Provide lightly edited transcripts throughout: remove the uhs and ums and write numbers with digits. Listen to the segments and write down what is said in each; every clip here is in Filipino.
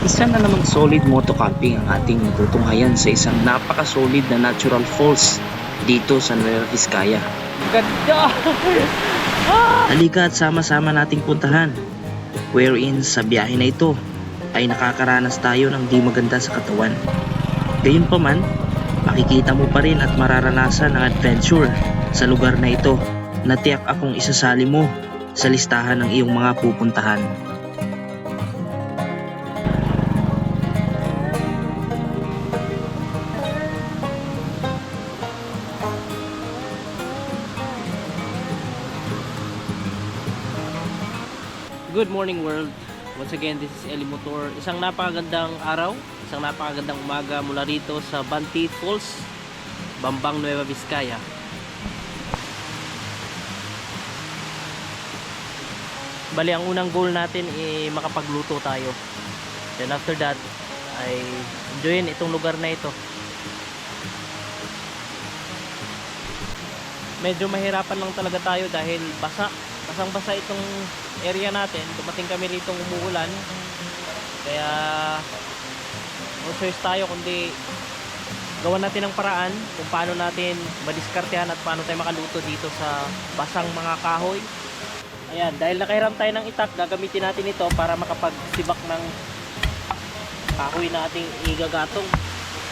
Isa na namang solid moto camping ang ating matutunghayan sa isang napaka-solid na natural falls dito sa Nueva Vizcaya. Ganda! Halika at sama-sama nating puntahan, wherein sa biyahe na ito ay nakakaranas tayo ng di maganda sa katawan. Gayunpaman, makikita mo pa rin at mararanasan ang adventure sa lugar na ito na tiyak akong isasali mo sa listahan ng iyong mga pupuntahan. Good morning world. Once again, this is Eli Motor. Isang napakagandang araw, isang napakagandang umaga mula rito sa Banti Falls, Bambang, Nueva Vizcaya. Bali, ang unang goal natin ay makapagluto tayo. Then after that, ay enjoyin itong lugar na ito. Medyo mahirapan lang talaga tayo dahil basang-basa itong area natin. Dumating kami rito umuulan, kaya no choice tayo kundi gawan natin ng paraan kung paano natin madiskartehan at paano tayo makaluto dito sa basang mga kahoy. Ayan, dahil nakahiram tayo ng itak, gagamitin natin ito para makapagsibak ng kahoy na ating igagatong.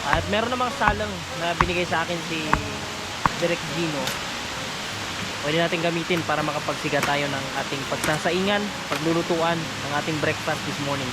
At meron namang salang na binigay sa akin si Direk Gino, pwede natin gamitin para makapagsiga tayo ng ating pagsasaingan, paglulutuan ng ating breakfast this morning.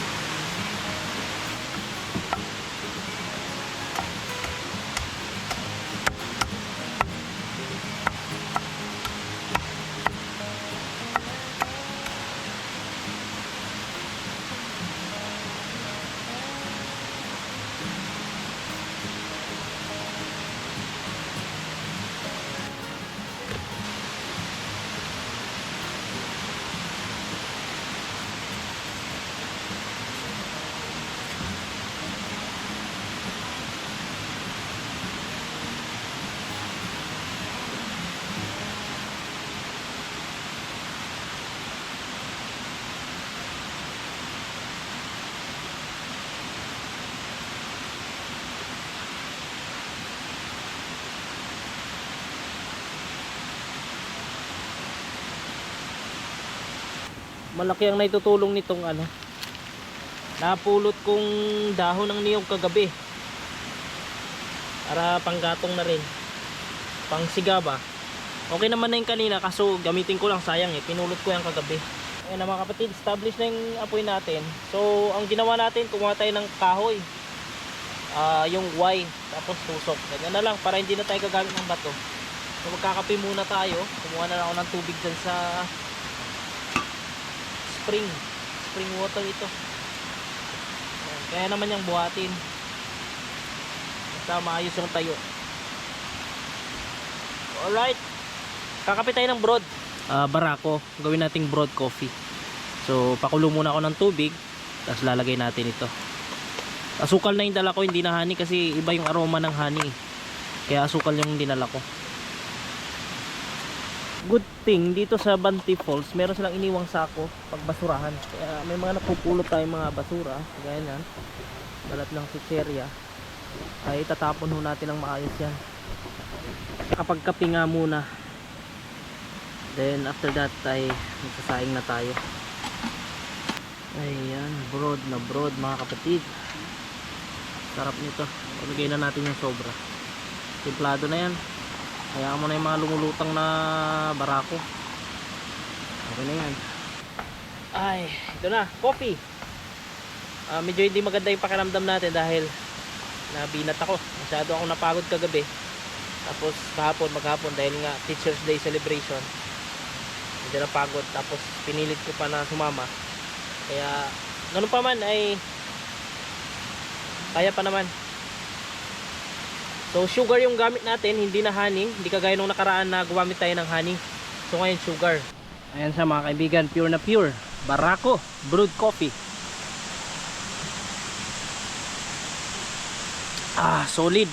Malaki ang naitutulong nitong napulot kong dahon ng niyog kagabi para panggatong na rin, pang siga ba. Okay naman na yung kanina, kaso gamitin ko lang, sayang pinulot ko yung kagabi. Ayun na mga kapatid, establish na yung apoy natin. So ang ginawa natin, kumuha tayo ng kahoy, yung Y, tapos tusok, ganyan na lang para hindi na tayo gagamit ng bato. So magkakape muna tayo. Kumuha na lang ako ng tubig dyan sa spring water ito. Ayan, kaya naman yung buhatin basta maayos yung tayo. Alright, kakape tayo ng broad, barako. Gawin nating broad coffee. So pakulo muna ako ng tubig, tapos lalagay natin ito. Asukal na yung dala ko, hindi na honey kasi iba yung aroma ng honey, kaya asukal yung dinala ko. Good thing dito sa Banti Falls, meron silang iniwang sako pag basurahan. Kaya may mga napupulot tayong mga basura, gaya yan, balat ng chicherya, ay tatapon ho natin ng maayos yan. Kapag kape nga muna, then after that ay magsasaing na tayo. Ayan, broad na broad mga kapatid. Sarap nito. Ilagay na natin yung sobra. Timplado na yan. Hayaan mo na yung mga lumulutang na barako. Okay na yan. Ay, ito na, coffee. Medyo hindi maganda yung pakiramdam natin dahil nabinat ako. Masyado ako napagod kagabi. Tapos maghapon dahil nga Teacher's Day celebration, hindi na pagod. Tapos pinilit ko pa na sumama. Kaya ganun pa man ay kaya pa naman. So sugar yung gamit natin, hindi na honey. Hindi kagaya nung nakaraan na gumamit tayo ng honey. So ngayon sugar. Ayan siya mga kaibigan, pure na pure barako brewed coffee. Solid.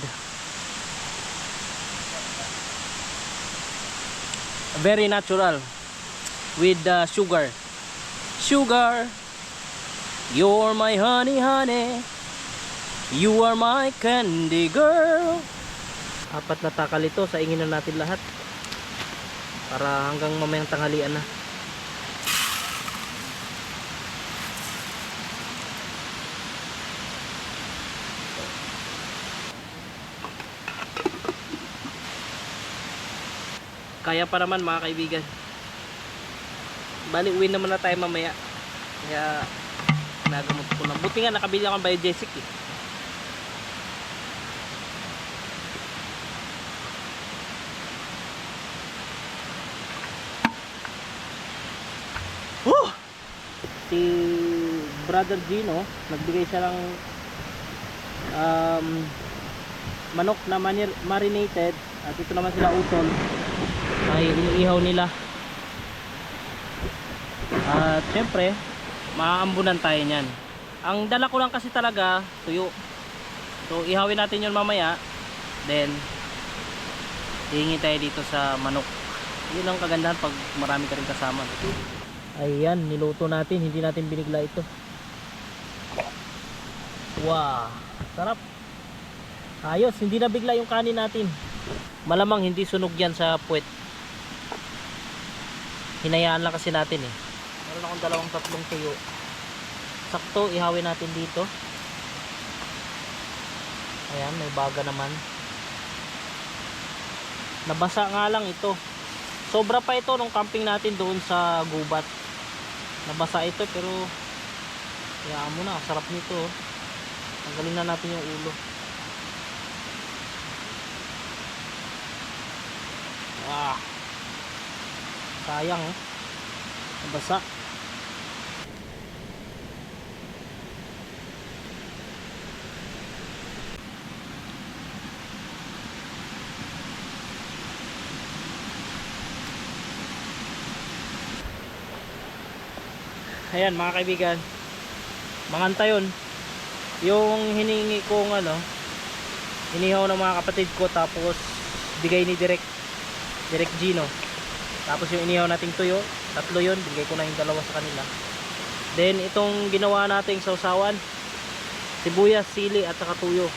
Very natural with sugar. You're my honey, honey. You are my candy girl. 4 na takal ito, saingin na natin lahat. Para hanggang mamayang tanghalian na. Kaya pa naman mga kaibigan. Bali uwi naman na tayo mamaya. Kaya nagamot ko lang. Buti nga nakabili ako ng Biogesic eh. Si Brother Gino nagbigay siya ng manok na marinated, at ito naman sila utol ay iniihaw nila, at syempre maaambunan tayo nyan. Ang dala ko lang kasi talaga tuyo, so ihawin natin yun mamaya, then hihingi tayo dito sa manok. Yun ang kagandahan pag marami ka rin kasama. Ayan, niluto natin, hindi natin binigla ito. Wow, sarap. Ayos, hindi na bigla yung kanin natin. Malamang hindi sunog yan sa puwet. Hinayaan lang kasi natin eh. Meron akong 2-3 tuyo. Sakto, ihawin natin dito. Ayan, may baga naman. Nabasa nga lang ito. Sobra pa ito nung camping natin doon sa gubat. Nabasa ito pero hayaan mo na, sarap nito. Tanggalin na natin yung ulo. Ah, sayang nabasa. Ayan mga kaibigan, manganta yun. Yung hiningi kong inihaw ng mga kapatid ko, tapos bigay ni Direk Gino. Tapos yung inihaw nating tuyo, 3 yun, bigay ko na yung 2 sa kanila. Then itong ginawa nating sausawan, sibuyas, sili at saka tuyo.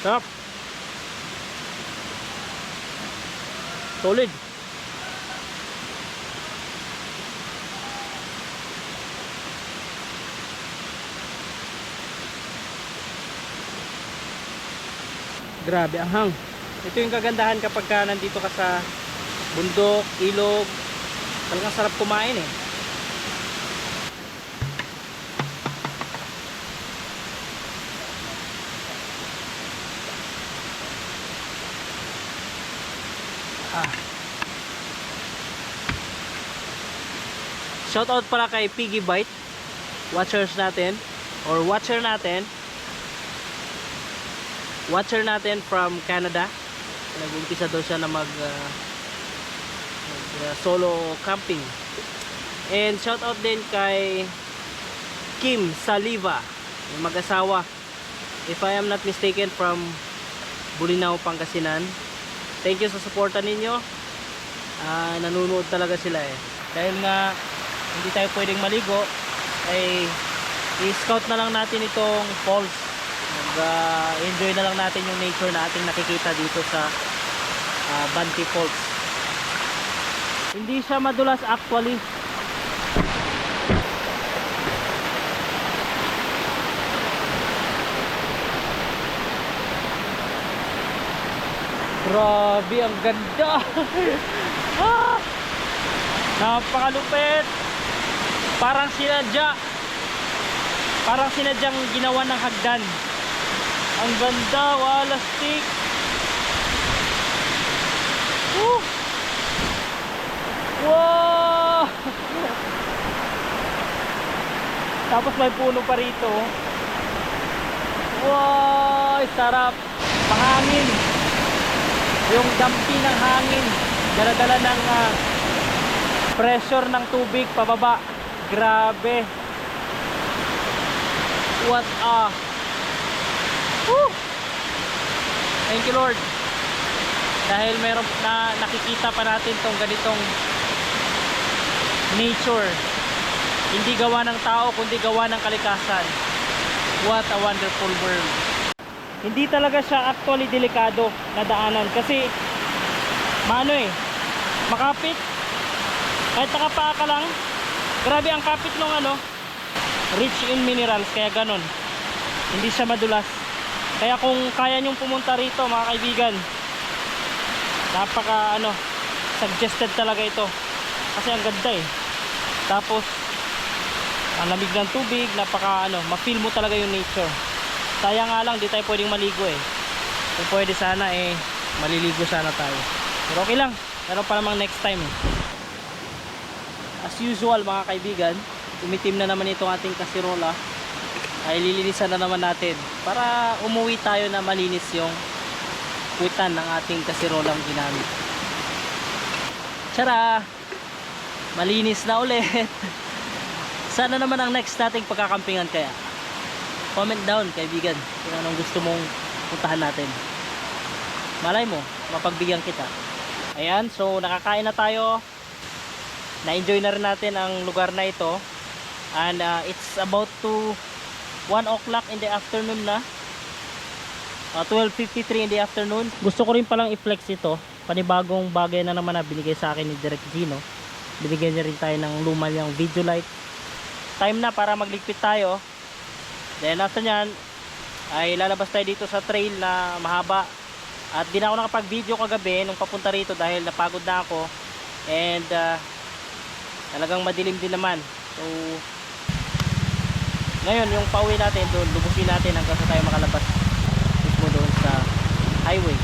Sarap. Solid. Grabe ang hang. Ito yung kagandahan kapag ka nandito ka sa bundok, ilog. Talagang sarap kumain eh. Shoutout pala kay Piggy Bite, watchers natin or watcher natin from Canada. Nag-umpisa daw siya na mag solo camping. And shoutout din kay Kim Saliva, yung mag-asawa, if I am not mistaken, from Bolinao, Pangasinan. Thank you sa suporta ninyo. Nanonood talaga sila eh. Dahil nga hindi tayo pwedeng maligo, ay i-scout na lang natin itong falls. Enjoy na lang natin yung nature na ating nakikita dito sa Banti Falls. Hindi siya madulas actually. Grabe, ang ganda. Napakalupit. Parang sinadyang ginawa ng hagdan. Ang ganda, wala stick. Wow. Tapos may puno pa rito. Wow, sarap. Mahangin. Yung dampi ng hangin, dala-dala ng pressure ng tubig pababa. Grabe. What Woo! Thank you Lord. dahil meron na nakikita pa natin tong ganitong nature. Hindi gawa ng tao kundi gawa ng kalikasan. What a wonderful world. Hindi talaga siya actually delikado na daanan kasi makapit. Kahit nakapaa ka lang, grabe ang kapit ng rich in minerals, kaya ganon. Hindi siya madulas. Kaya kung kaya nyong pumunta rito mga kaibigan, napaka suggested talaga ito. Kasi ang ganda eh. Tapos ang lamig ng tubig, napaka ma-feel mo talaga yung nature. Sayang nga lang, di tayo pwedeng maligo eh. Kung pwede sana maliligo sana tayo. Pero okay lang, meron pa namang next time eh. As usual mga kaibigan, umitim na naman itong ating kasirola. Ay lilinisan na naman natin para umuwi tayo na malinis yung puwitan ng ating kasirolang ginamit. Tara! Malinis na ulit. Sana naman ang next nating pagkakampingan kaya. Comment down kaibigan kung anong gusto mong puntahan natin. Malay mo, mapagbigyan kita. Ayan, so nakakain na tayo. Na-enjoy na rin natin ang lugar na ito. And it's about to 1 o'clock in the afternoon na. 12:53 in the afternoon. Gusto ko rin palang i-flex ito. Panibagong bagay na naman na binigay sa akin ni Direk Gino. Binigyan niya rin tayo ng luma niyang video light. Time na para magligpit tayo. Then after nyan ay lalabas tayo dito sa trail na mahaba. At di na ako nakapag-video kagabi nung papunta rito dahil napagod na ako. And talagang madilim din naman. So ngayon yung pauwi natin doon, lubusin natin hanggang sa tayo makalabas mismo doon sa highway.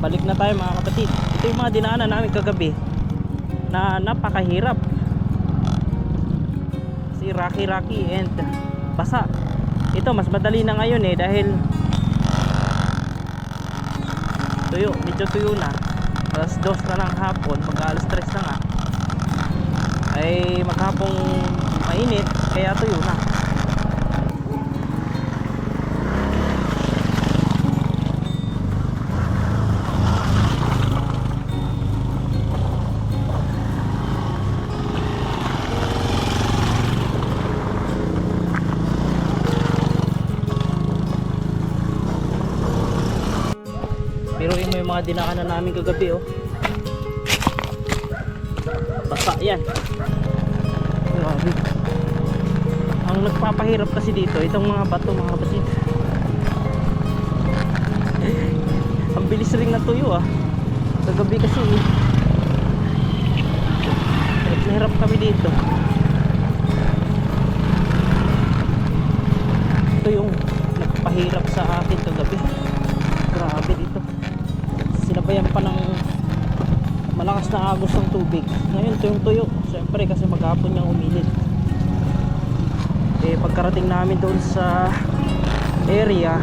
Balik na tayo mga kapatid. Ito yung mga dinaanan namin kagabi na napakahirap si rocky and basa. Ito mas madali na ngayon dahil tuyo, medyo tuyo na. Alas 2 na lang hapon, mag-alas 3 na nga ay maghapong mainit kaya tuyo na. Pero yung may mga dinaanan namin kagabi basa yan. Grabe. Ang nagpapahirap kasi dito itong mga bato mga kapatid. Ang bilis ring natuyo kagabi kasi hirap kami dito. Ito yung nagpahirap sa akin kagabi. Grabe dito. Sinabayan pa ng malakas na agos ng tubig. Ngayon tuyong-tuyo. Siyempre kasi maghapon niyang umilit. Pagkarating namin doon sa area,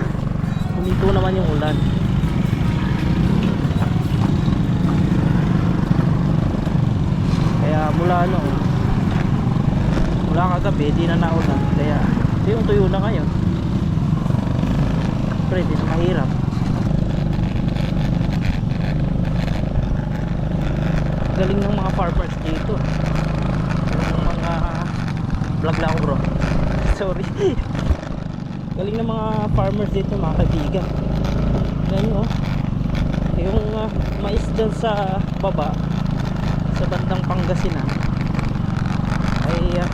huminto naman yung ulan. Kaya mula kagabi di na naulan, kaya yung tuyo na ngayon. Siyempre di na mahirap. Galing ng mga farmers dito, yung mga vlog lang ako bro sorry. Galing ng mga farmers dito mga kaibigan. Ganyan oh, yung mais dyan sa baba sa bandang Pangasinan ay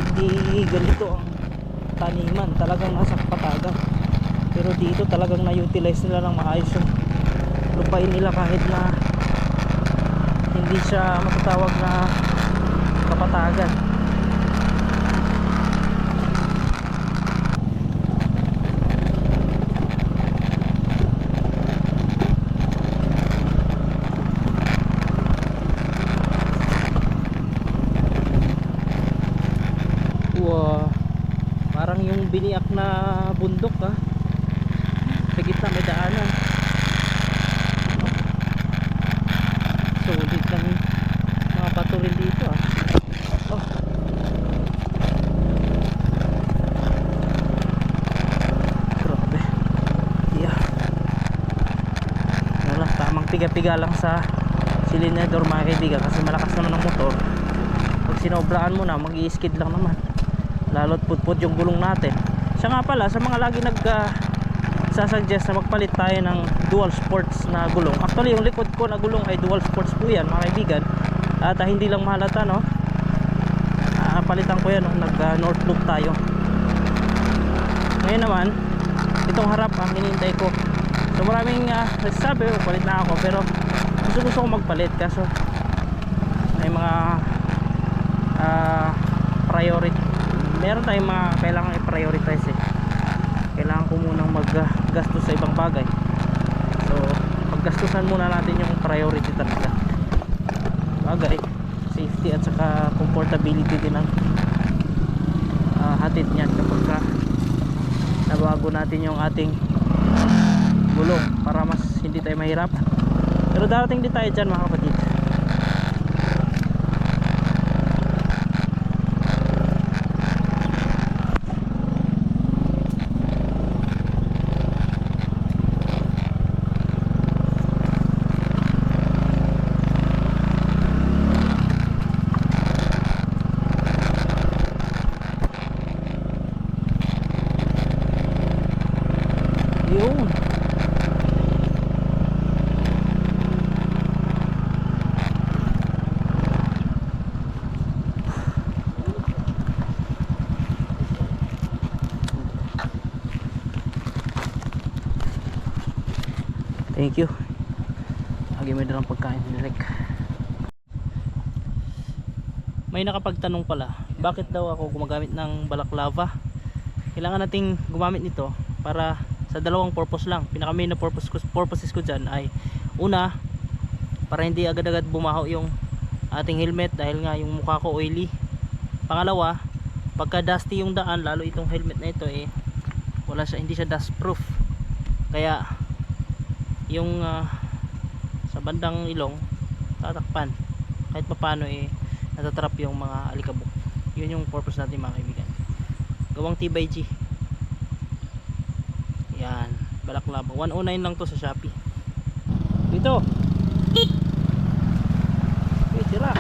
hindi ganito ang taniman, talagang nasa patagan. Pero dito talagang na-utilize nila ng maayos yung lupain nila, kahit na hindi siya matatawag na kapatagan. Parang yung biniak na bundok sa gitna may daanan. Sulit lang mga bato rin dito oh. Grabe. Yeah. Wala, tamang piga-piga lang sa silinador mga kaibigan, kasi malakas naman ang motor. Pag sinobraan mo na, mag-i-skid lang naman, lalo't putput yung gulong natin. Siya nga pala, sa mga lagi sasuggest na magpalit tayo ng dual sports na gulong. Actually yung likod ko na gulong ay dual sports po yan mga kaibigan, at hindi lang mahalata no, palitan ko yan nung nag north loop tayo. Ngayon naman itong harap ang hinihintay ko. So maraming nagsasabi palit na ako, pero gusto ko magpalit, kaso may mga priority, meron tayong mga kailangan i-prioritize kailangan ko munang maggastos sa ibang bagay. So paggastusan muna natin yung priority talaga. Bagay, safety at saka comfortability din ang hatid niyan kapag nabago natin yung ating gulong, para mas hindi tayo mahirap. Pero darating din tayo dyan mga kapatid. Yun. Thank you. Lagi may dalang pagkain direct. May nakapagtanong pala, bakit daw ako gumagamit ng balaklava? Kailangan nating gumamit nito para sa dalawang purpose lang. Pinaka main na purposes ko dyan ay, una, para hindi agad-agad bumaho yung ating helmet dahil nga yung mukha ko oily. Pangalawa, pagka dusty yung daan, lalo itong helmet na ito wala siya, hindi siya dust proof. Kaya yung sa bandang ilong tatakpan, kahit paano natatrap yung mga alikabok. Yun yung purpose natin mga kaibigan. Gawang T/G. Yan, balaklava. 109 lang to sa Shopee. Dito. Tira.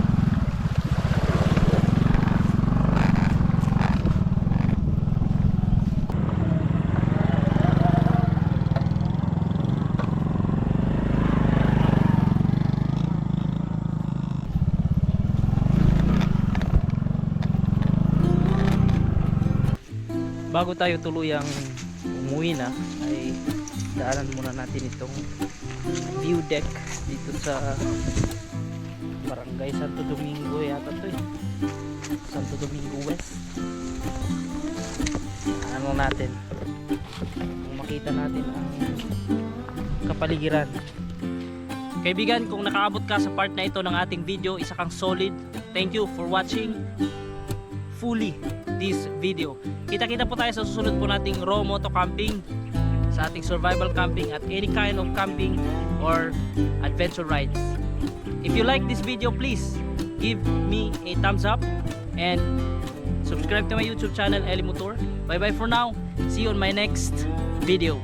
Bago tayo tuluyang umuwi na, ay daanan muna natin itong view deck dito sa Barangay Santo Domingo yata to Santo Domingo West. Ano natin kung makita natin ang kapaligiran. Kaibigan, kung nakaabot ka sa part na ito ng ating video, isa kang solid. Thank you for watching fully. this video. Kita-kita po tayo sa susunod po nating raw moto camping, sa ating survival camping at any kind of camping or adventure rides. If you like this video, please give me a thumbs up and subscribe to my YouTube channel, Eli Motor. Bye bye for now. See you on my next video.